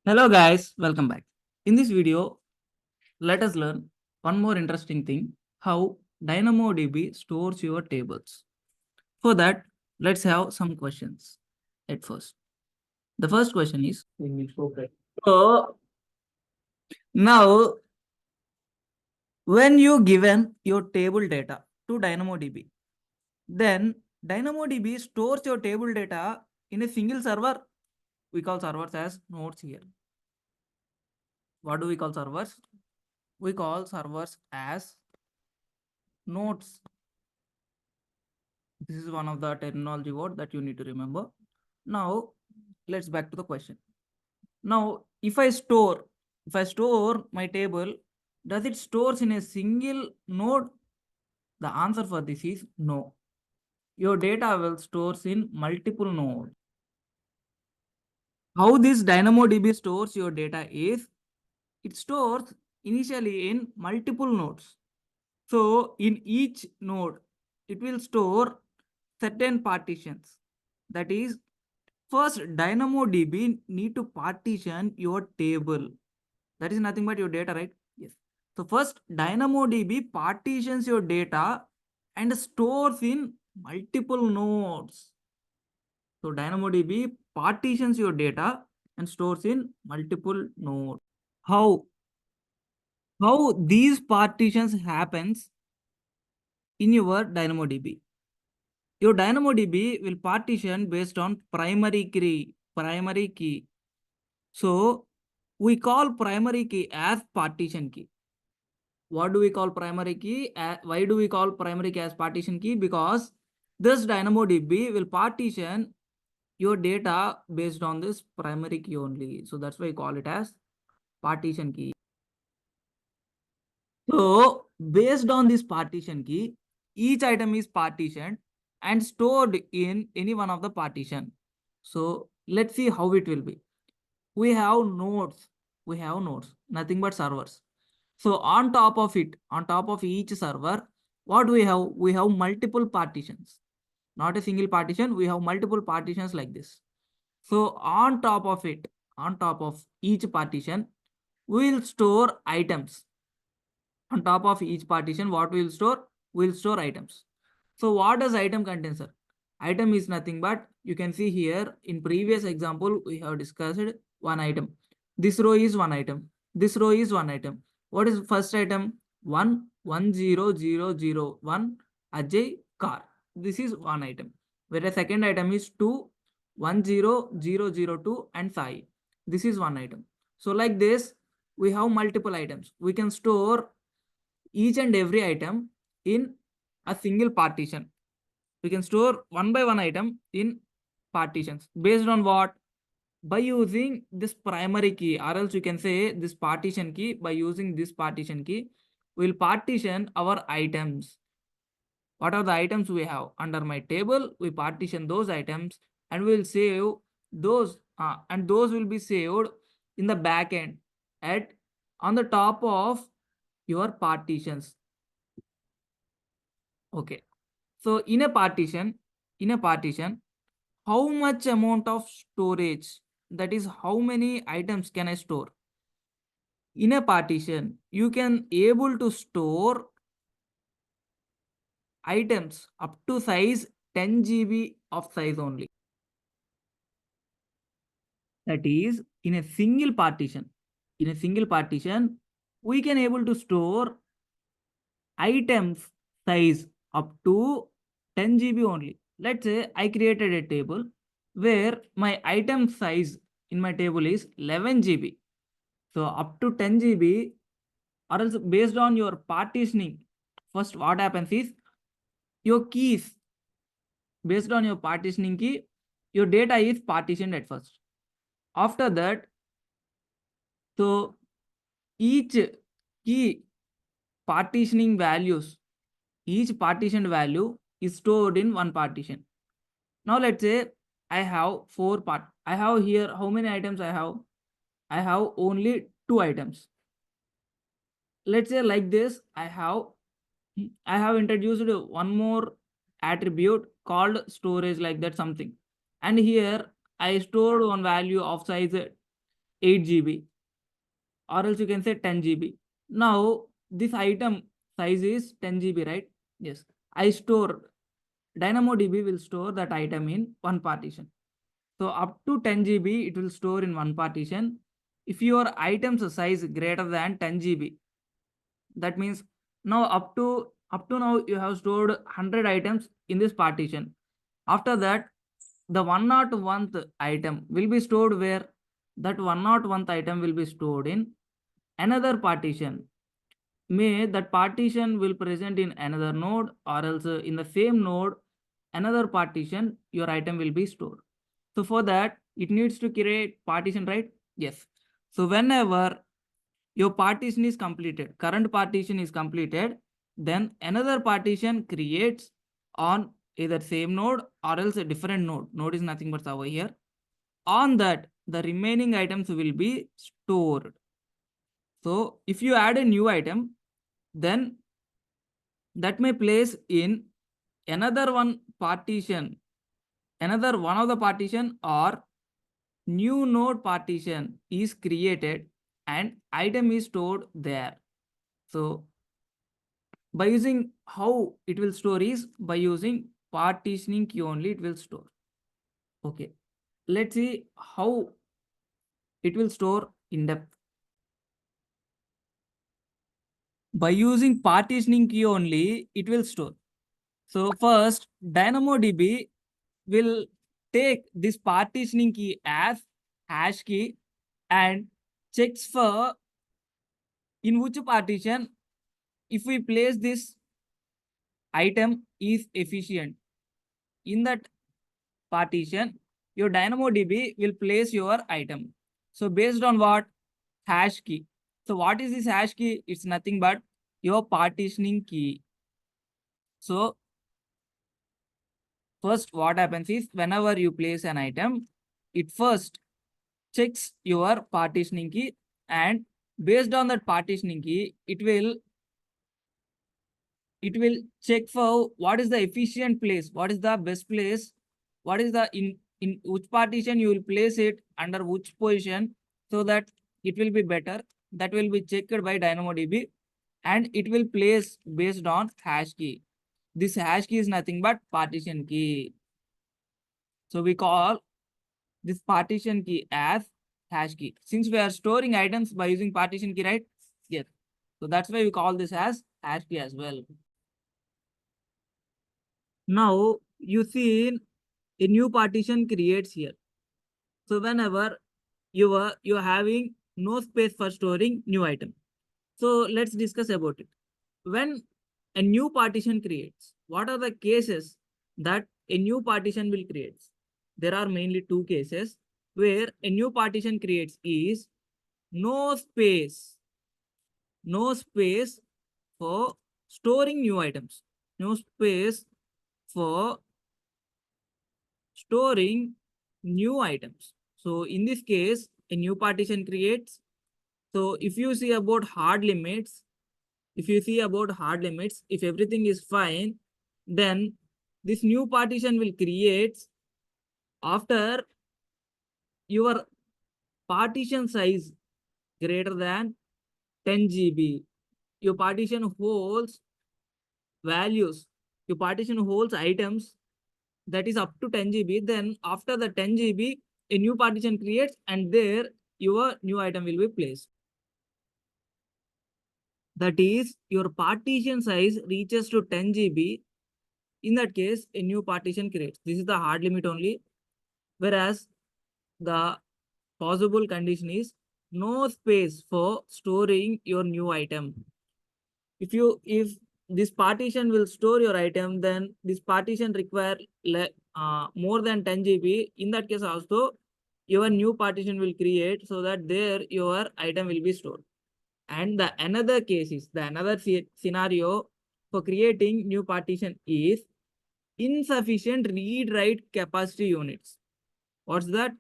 Hello guys, welcome back. In this video, let us learn one more interesting thing, how DynamoDB stores your tables. For that, let's have some questions at first. The first question is, so now when you given your table data to DynamoDB, then DynamoDB stores your table data in a single server. We call servers as nodes here. What do we call servers? We call servers as nodes. This is one of the terminology word that you need to remember. Now, let's back to the question. Now, if I store my table, does it stores in a single node? The answer for this is no. Your data will stores in multiple nodes. How this DynamoDB stores your data is, it stores initially in multiple nodes. So in each node, it will store certain partitions. That is, first DynamoDB need to partition your table. That is nothing but your data, right? Yes. So first DynamoDB partitions your data and stores in multiple nodes. So DynamoDB partitions your data and stores in multiple nodes. How these partitions happens in your DynamoDB? Your DynamoDB will partition based on primary key. So we call primary key as partition key. What do we call primary key? Why do we call primary key as partition key? Because this DynamoDB will partition your data based on this primary key only. So that's why we call it as partition key. So based on this partition key, each item is partitioned and stored in any one of the partition. So let's see how it will be. We have nodes, nothing but servers. So on top of it, on top of each server, what we have? We have multiple partitions, not a single partition. We have multiple partitions like this. So on top of it, on top of each partition, we will store items. On top of each partition, what we will store? We will store items. So what does item contain, sir? Item is nothing but, you can see here in previous example, we have discussed one item. This row is one item. This row is one item. What is first item? 11001 Ajay car. This is one item. Whereas second item is 210002 and Sai. This is one item. So like this, we have multiple items. We can store each and every item in a single partition. We can store one by one item in partitions. Based on what? By using this primary key, or else you can say this partition key. By using this partition key, we'll partition our items. What are the items we have? Under my table, we partition those items and we'll save those, and those will be saved in the back end at on the top of your partitions. Okay. So in a partition, how much amount of storage, that is how many items can I store? In a partition, you can able to store items up to size 10 GB of size only. That is, in a single partition, we can able to store items size up to 10 GB only. Let's say I created a table where my item size in my table is 11 GB. So up to 10 GB, or else based on your partitioning, first what happens is your keys, based on your partitioning key, your data is partitioned at first. After that, so each key partitioning values, each partitioned value is stored in one partition. Now let's say I have I have here, how many items I have? I have only 2 items. Let's say like this, I have introduced one more attribute called storage, like that something. And here I stored one value of size 8 GB, or else you can say 10 GB. Now this item size is 10 GB, right? Yes. I store, DynamoDB will store that item in one partition. So up to 10 GB it will store in one partition. If your item's size greater than 10 GB, that means now up to now you have stored 100 items in this partition. After that, the 101th item will be stored where? That 101th item will be stored in another partition. May that partition will present in another node, or else in the same node another partition your item will be stored. So for that it needs to create partition, right? Yes. So whenever your partition is completed, current partition is completed, then another partition creates on either same node or else a different node. Node is nothing but over here. On that, the remaining items will be stored. So if you add a new item, then that may place in another one partition, another one of the partition, or new node partition is created and item is stored there. So by using, how it will store is by using partitioning key only it will store. Okay, let's see how it will store in depth. By using partitioning key only it will store. So first DynamoDB will take this partitioning key as hash key and checks for in which partition if we place this item is efficient. In that partition, your DynamoDB will place your item. So based on what? Hash key. So what is this hash key? It's nothing but your partitioning key. So first what happens is whenever you place an item, it first checks your partitioning key, and based on that partitioning key, it will check for what is the efficient place, what is the best place, what is the in which partition you will place it under which position, so that it will be better. That will be checked by DynamoDB and it will place based on hash key. This hash key is nothing but partition key. So we call this partition key as hash key. Since we are storing items by using partition key, right? Yes. So that's why we call this as hash key as well. Now you see a new partition creates here. So whenever you're having no space for storing new item. So let's discuss about it. When a new partition creates, what are the cases that a new partition will create? There are mainly two cases where a new partition creates is no space for storing new items, no space for storing new items. So in this case, a new partition creates. So if you see about hard limits, if everything is fine, then this new partition will create after your partition size greater than 10 GB. Your partition holds values, your partition holds items that is up to 10 GB. Then after the 10 GB, a new partition creates and there your new item will be placed. That is, your partition size reaches to 10 GB. In that case, a new partition creates. This is the hard limit only. Whereas the possible condition is no space for storing your new item. If this partition will store your item, then this partition require more than 10 GB. In that case also, your new partition will create so that there your item will be stored. And the another case is, the another scenario for creating new partition is insufficient read-write capacity units. What's that?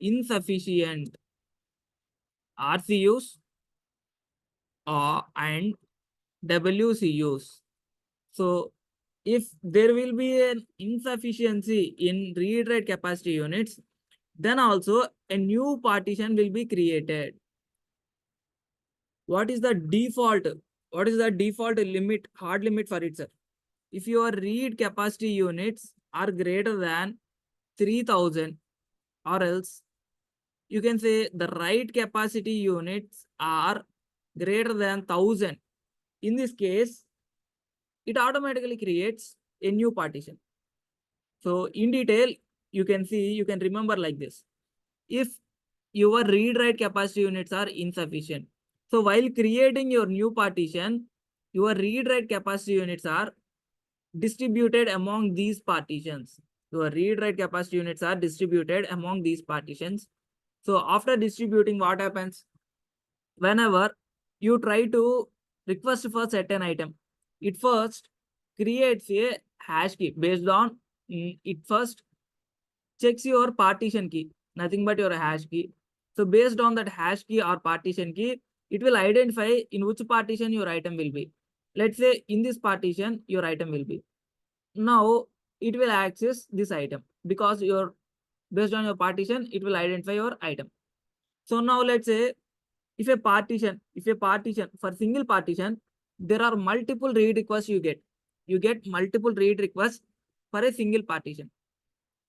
Insufficient RCUs and WCUs. So if there will be an insufficiency in read-write capacity units, then also a new partition will be created. What is the default? What is the default limit, hard limit for it, sir? If your read capacity units are greater than 3000, or else you can say the write capacity units are greater than 1000. In this case, it automatically creates a new partition. So in detail, you can see, you can remember like this. If your read write capacity units are insufficient, so while creating your new partition, your read write capacity units are distributed among these partitions. Your read write capacity units are distributed among these partitions. So after distributing, what happens? Whenever you try to request for certain item, it first creates a hash key based on it first checks your partition key, nothing but your hash key. So based on that hash key or partition key, it will identify in which partition your item will be. Let's say in this partition your item will be. Now it will access this item because your based on your partition it will identify your item. So now let's say if a partition for single partition, there are multiple read requests you get multiple read requests for a single partition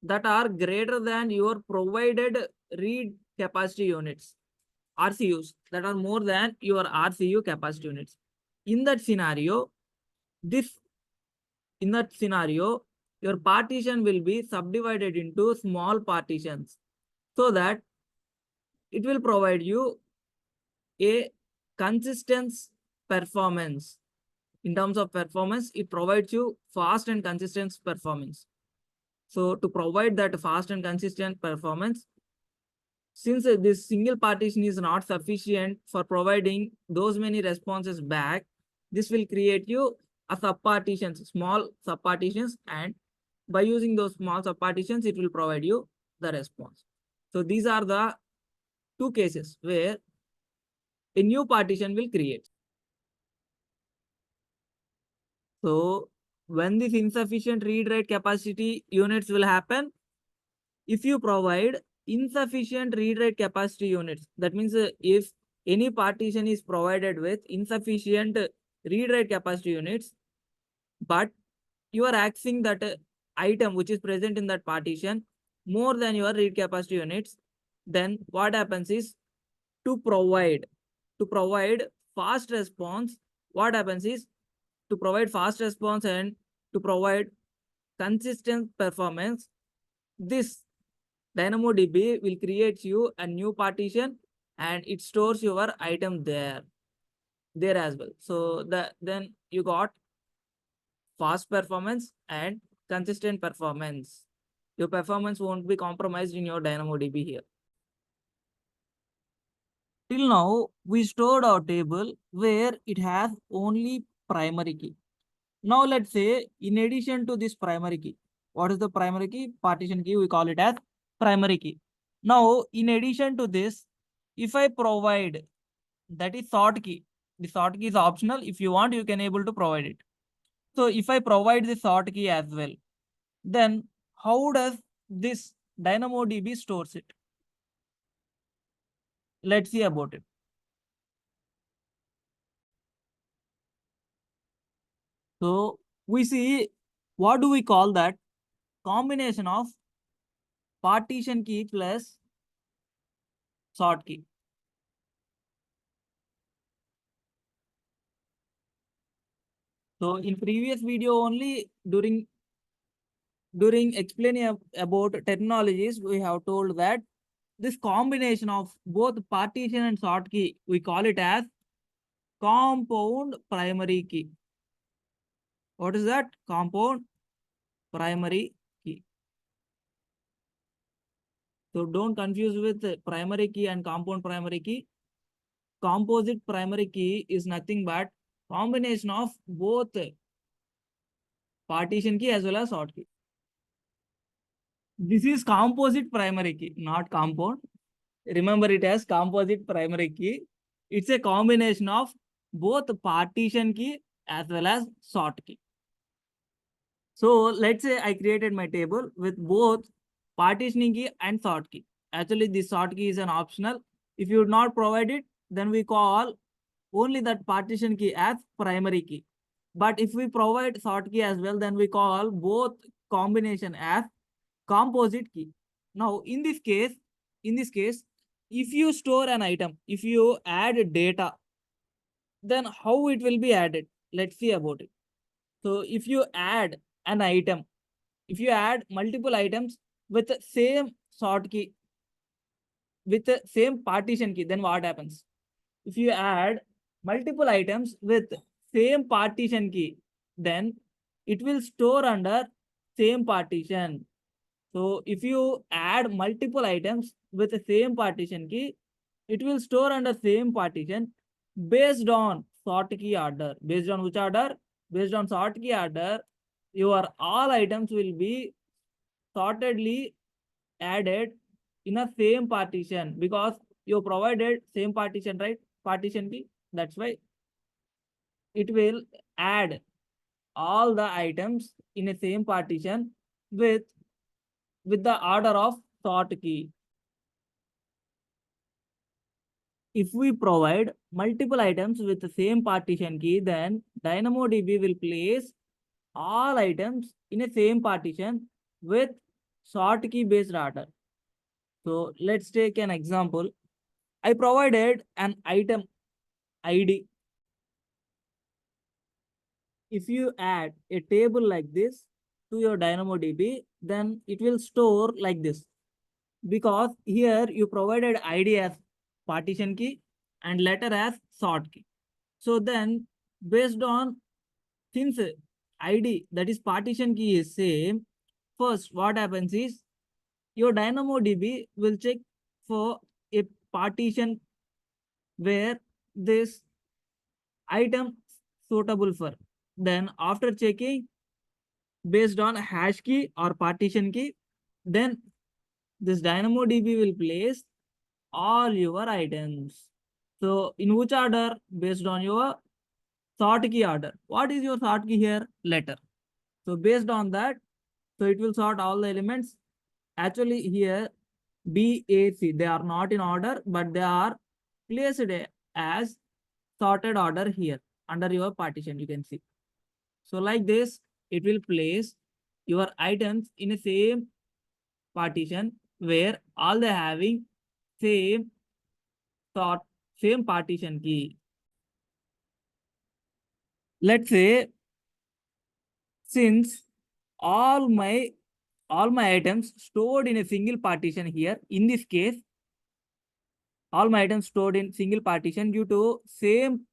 that are greater than your provided read capacity units, RCUs, that are more than your RCU capacity units. In that scenario, this in that scenario, your partition will be subdivided into small partitions so that it will provide you a consistent performance. In terms of performance, it provides you fast and consistent performance. So to provide that fast and consistent performance, since this single partition is not sufficient for providing those many responses back, this will create you a subpartitions, small subpartitions, and by using those small subpartitions, it will provide you the response. So these are the two cases where a new partition will create. So when this insufficient read write capacity units will happen, if you provide insufficient read write capacity units, that means if any partition is provided with insufficient read write capacity units, but you are accessing that item which is present in that partition more than your read capacity units, then what happens is to provide fast response, what happens is to provide fast response and to provide consistent performance, this DynamoDB will create you a new partition and it stores your item there as well. So then you got fast performance and consistent performance. Your performance won't be compromised in your DynamoDB here. Till now, we stored our table where it has only primary key. Now let's say in addition to this primary key, what is the primary key? Partition key, we call it as primary key. Now in addition to this, if I provide, that is sort key, the sort key is optional. If you want, you can able to provide it. So if I provide the sort key as well, then how does this DynamoDB stores it? Let's see about it. So we see, what do we call that? Combination of partition key plus sort key. So in previous video only, during explaining about technologies, we have told that this combination of both partition and sort key, we call it as compound primary key. What is that? Compound primary key. So don't confuse with primary key and compound primary key. Composite primary key is nothing but combination of both partition key as well as sort key. This is composite primary key, not compound. Remember it as composite primary key. It's a combination of both partition key as well as sort key. So let's say I created my table with both partitioning key and sort key. Actually, this sort key is an optional. If you would not provide it, then we call only that partition key as primary key. But if we provide sort key as well, then we call both combination as composite key. Now, in this case, if you store an item, if you add data, then how it will be added? Let's see about it. So if you add an item, if you add multiple items with the same sort key, with the same partition key, then what happens? If you add multiple items with same partition key, then it will store under same partition. So if you add multiple items with the same partition key, it will store under same partition based on sort key order. Based on which order? Based on sort key order, your all items will be sortedly added in a same partition because you provided same partition, right? Partition key. That's why it will add all the items in a same partition with the order of sort key. If we provide multiple items with the same partition key, then DynamoDB will place all items in a same partition with sort key based order. So let's take an example. I provided an item ID. If you add a table like this to your DynamoDB, then it will store like this. Because here you provided ID as partition key and letter as sort key. So then based on, since ID, that is partition key, is same, first what happens is your DynamoDB will check for a partition where this item suitable for. Then after checking based on hash key or partition key, then this DynamoDB will place all your items. So in which order? Based on your sort key order. What is your sort key here? Letter. So based on that, so it will sort all the elements. Actually here B, A, C, they are not in order, but they are placed as sorted order here under your partition, you can see. So like this, it will place your items in the same partition where all they having same sort, same partition key. Let's say since all my items stored in a single partition here, in this case, all my items stored in single partition due to same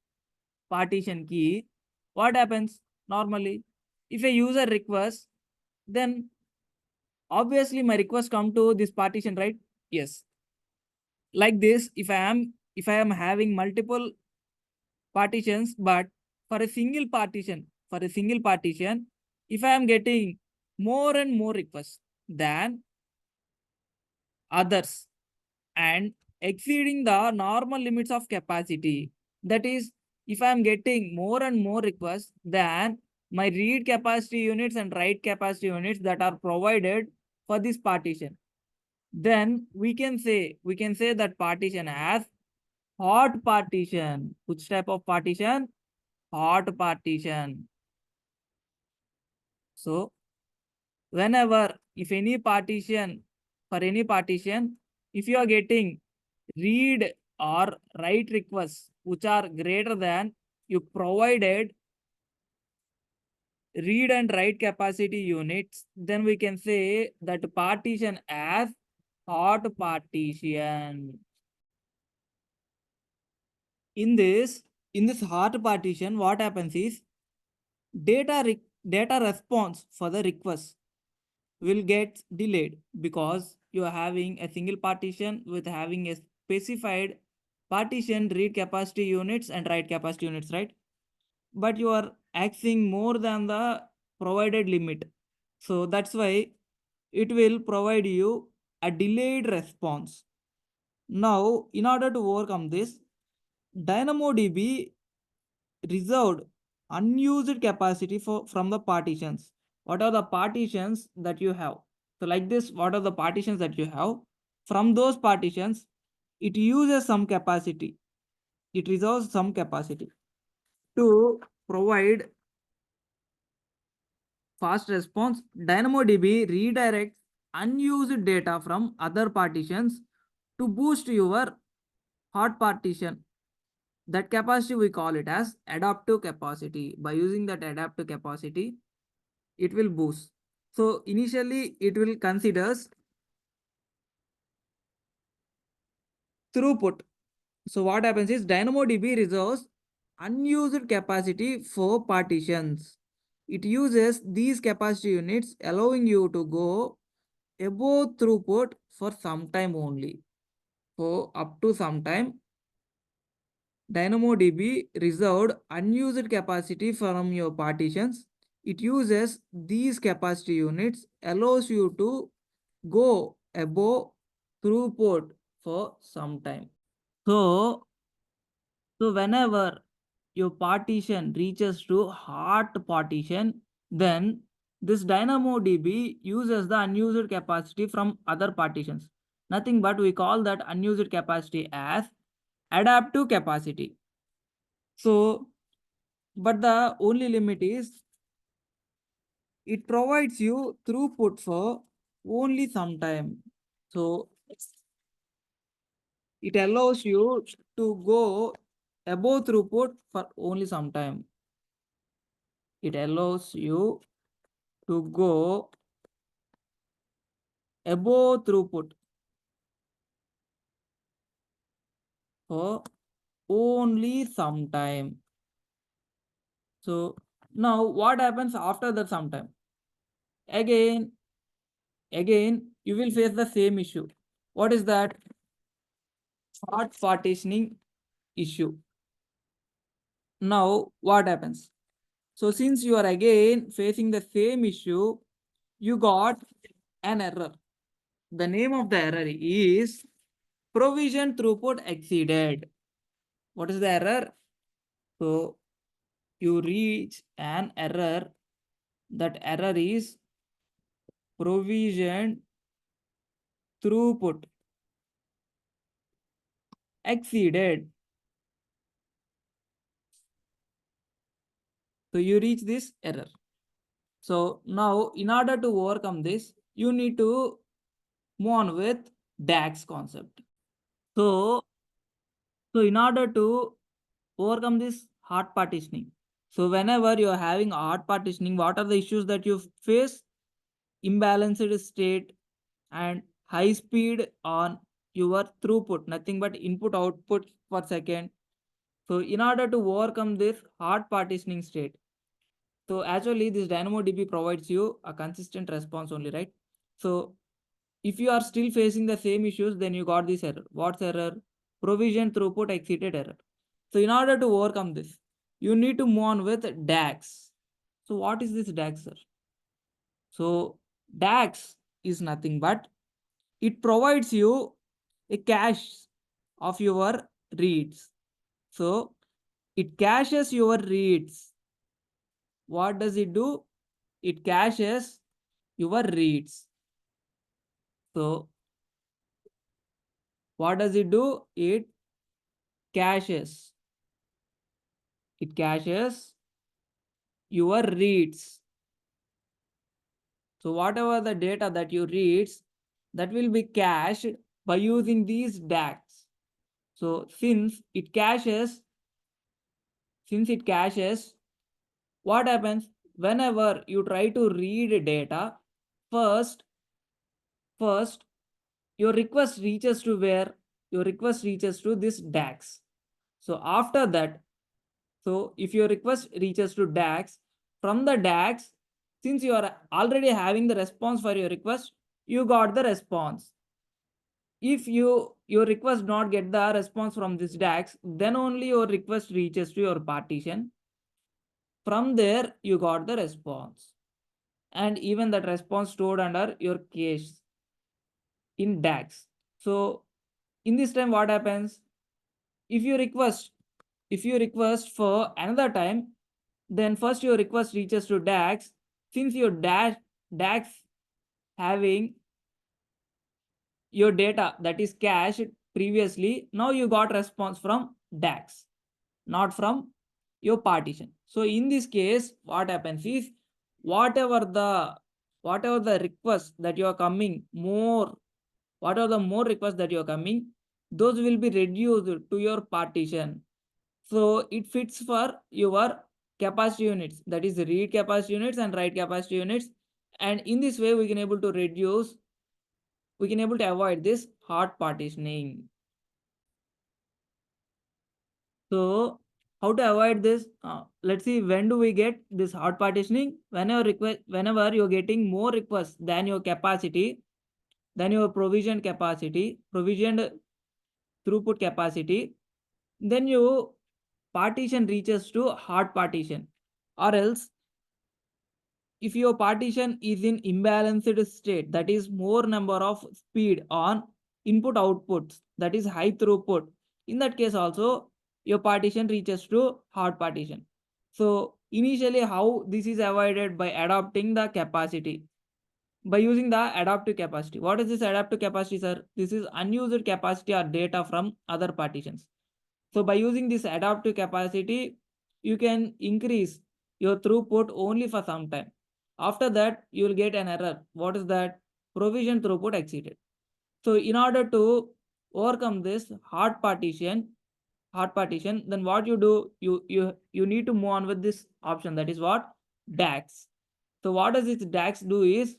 partition key, what happens normally? If a user requests, then obviously my request come to this partition, right? Yes. Like this, if I am having multiple partitions, but for a single partition, if I am getting more and more requests than others and exceeding the normal limits of capacity, that is, if I am getting more and more requests than my read capacity units and write capacity units that are provided for this partition, then we can say that partition as hot partition. Which type of partition? Hot partition. So whenever, if any partition, for any partition, if you are getting read or write requests which are greater than you provided read and write capacity units, then we can say that partition as hot partition. In this hot partition, what happens is data response for the request will get delayed because you are having a single partition with having a specified partition read capacity units and write capacity units, right? But you are accessing more than the provided limit. So that's why it will provide you a delayed response. Now, in order to overcome this, DynamoDB reserved unused capacity from the partitions. What are the partitions that you have? So like this, what are the partitions that you have? From those partitions, it uses some capacity. It reserves some capacity to provide fast response. DynamoDB redirects unused data from other partitions to boost your hot partition. That capacity we call it as adaptive capacity. By using that adaptive capacity, it will boost. So initially it will considers throughput. So what happens is DynamoDB reserves unused capacity for partitions. It uses these capacity units, allowing you to go above throughput for some time only. For up to some time, DynamoDB reserved unused capacity from your partitions. It uses these capacity units, allows you to go above throughput for some time. So whenever your partition reaches to hot partition, then this DynamoDB uses the unused capacity from other partitions. Nothing but we call that unused capacity as adaptive capacity. So, but the only limit is it provides you throughput for only some time. So it allows you to go above throughput for only some time. It allows you to go above throughput for only some time. So now what happens after that some time? Again, you will face the same issue. What is that? Hot partitioning issue. Now what happens? So since you are again facing the same issue, you got an error. The name of the error is provision throughput exceeded. What is the error? So you reach an error. That error is provision throughput exceeded. So you reach this error. So now in order to overcome this, you need to move on with DAX concept. So in order to overcome this hot partitioning, so whenever you are having hot partitioning, what are the issues that you face? Imbalanced state and high speed on your throughput, nothing but input output per second. So in order to overcome this hard partitioning state, so actually this DynamoDB provides you a consistent response only, right? So if you are still facing the same issues, then you got this error. What's error? Provision throughput exceeded error. So in order to overcome this, you need to move on with DAX. So what is this DAX, sir? So DAX is nothing but it provides you a cache of your reads. So it caches your reads. What does it do? It caches your reads. So what does it do? It caches. It caches your reads. So whatever the data that you reads, that will be cached by using these DAX. So since it caches, what happens? Whenever you try to read data, first your request reaches to where? Your request reaches to this DAX. So after that, so if your request reaches to DAX, from the DAX, since you are already having the response for your request, you got the response. If your request not get the response from this DAX, then only your request reaches to your partition. From there, you got the response. And even that response stored under your cache in DAX. So in this time, what happens? If you request for another time, then first your request reaches to DAX. Since your DAX having your data that is cached previously, now you got response from DAX, not from your partition. So in this case, what happens is whatever the request that you are coming more, whatever the more requests that you are coming, those will be reduced to your partition. So it fits for your capacity units, that is read capacity units and write capacity units. And in this way, we can able to avoid this hot partitioning. So how to avoid this? Let's see, when do we get this hot partitioning? Whenever you're getting more requests than your capacity, than your provisioned throughput capacity, then your partition reaches to hard partition. Or else, if your partition is in imbalanced state, that is more number of speed on input outputs, that is high throughput, in that case also your partition reaches to hard partition. So initially, how this is avoided? By adopting the capacity, by using the adaptive capacity. What is this adaptive capacity, sir? This is unused capacity or data from other partitions. So by using this adaptive capacity, you can increase your throughput only for some time. After that, you will get an error. What is that? Provision throughput exceeded. So in order to overcome this hard partition, then what you do? You need to move on with this option. That is what? DAX. So what does this DAX do is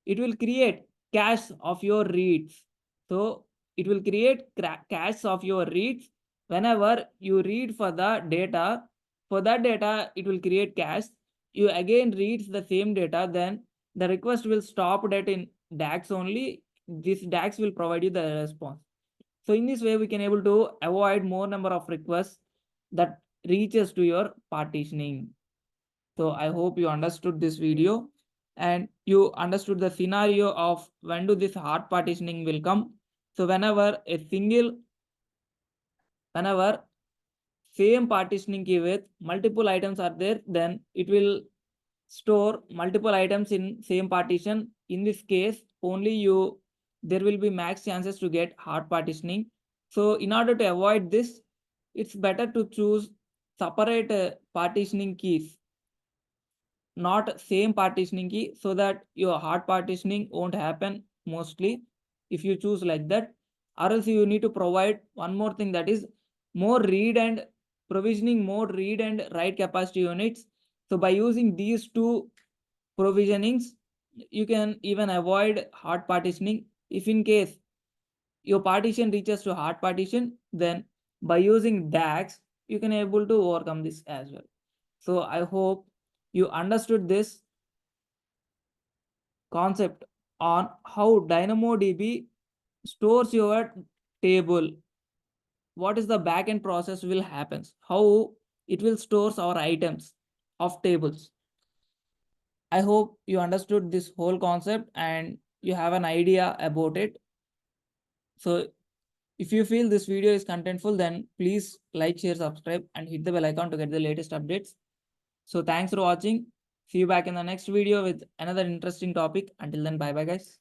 it will create cache of your reads. So it will create cache of your reads. Whenever you read for the data, for that data, it will create cache. You again reads the same data, then the request will stop that in DAX only. This DAX will provide you the response. So in this way, we can able to avoid more number of requests that reaches to your partitioning. So I hope you understood this video and you understood the scenario of when do this hard partitioning will come. So whenever same partitioning key with multiple items are there, then it will store multiple items in same partition. In this case, there will be max chances to get hard partitioning. So in order to avoid this, it's better to choose separate partitioning keys, not same partitioning key, so that your hard partitioning won't happen mostly if you choose like that. Or else you need to provide one more thing, that is more read and provisioning more read and write capacity units. So by using these two provisionings, you can even avoid hard partitioning. If in case your partition reaches to hard partition, then by using DAX, you can able to overcome this as well. So I hope you understood this concept on how DynamoDB stores your table. What is the backend process will happens? How it will stores our items of tables. I hope you understood this whole concept and you have an idea about it. So if you feel this video is contentful, then please like, share, subscribe, and hit the bell icon to get the latest updates. So thanks for watching. See you back in the next video with another interesting topic. Until then, bye bye guys.